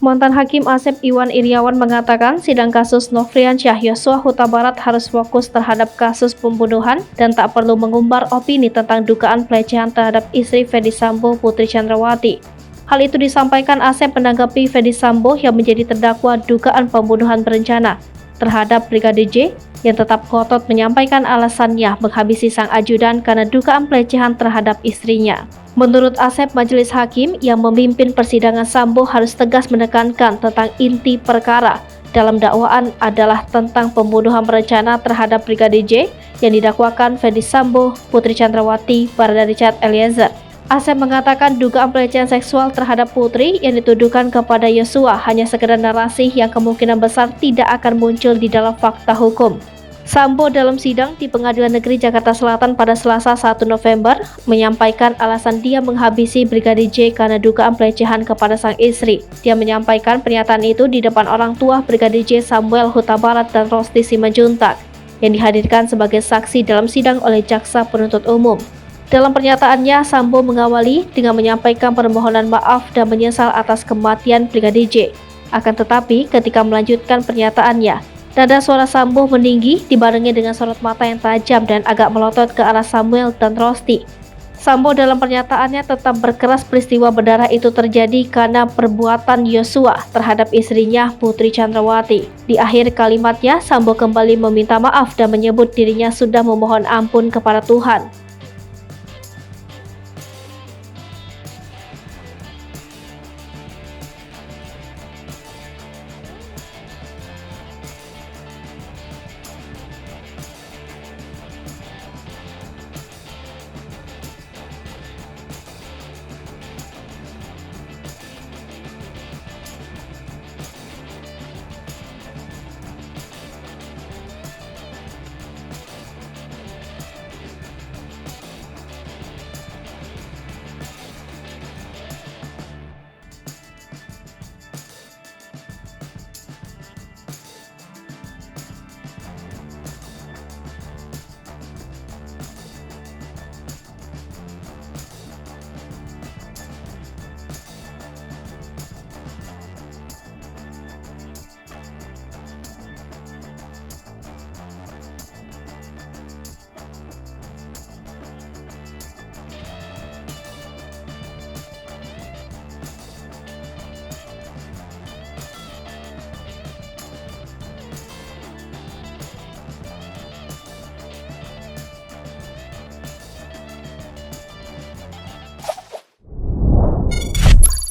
Mantan Hakim Asep Iwan Iriawan mengatakan sidang kasus Nofriansyah Yosua Huta Barat harus fokus terhadap kasus pembunuhan dan tak perlu mengumbar opini tentang dugaan pelecehan terhadap istri Ferdy Sambo Putri Chandrawati. Hal itu disampaikan Asep menanggapi Ferdy Sambo yang menjadi terdakwa dugaan pembunuhan berencana terhadap Brigadir J yang tetap ngotot menyampaikan alasannya menghabisi sang ajudan karena dugaan pelecehan terhadap istrinya. Menurut Asep, majelis hakim yang memimpin persidangan Sambo harus tegas menekankan tentang inti perkara dalam dakwaan adalah tentang pembunuhan berencana terhadap Brigadir J yang didakwakan Ferdy Sambo, Putri Chandrawati, Barada Richard Eliezer. Asep mengatakan dugaan pelecehan seksual terhadap Putri yang dituduhkan kepada Yosua hanya sekedar narasi yang kemungkinan besar tidak akan muncul di dalam fakta hukum. Sambo dalam sidang di Pengadilan Negeri Jakarta Selatan pada Selasa 1 November menyampaikan alasan dia menghabisi Brigadir J karena dugaan pelecehan kepada sang istri. Dia menyampaikan pernyataan itu di depan orang tua Brigadir J Samuel Huta Barat dan Rosti Simanjuntak yang dihadirkan sebagai saksi dalam sidang oleh jaksa penuntut umum. Dalam pernyataannya, Sambo mengawali dengan menyampaikan permohonan maaf dan menyesal atas kematian Brigadir J. Akan tetapi, ketika melanjutkan pernyataannya, nada suara Sambo meninggi dibarengi dengan sorot mata yang tajam dan agak melotot ke arah Samuel dan Rosti. Sambo dalam pernyataannya tetap berkeras peristiwa berdarah itu terjadi karena perbuatan Yosua terhadap istrinya Putri Chandrawati. Di akhir kalimatnya, Sambo kembali meminta maaf dan menyebut dirinya sudah memohon ampun kepada Tuhan.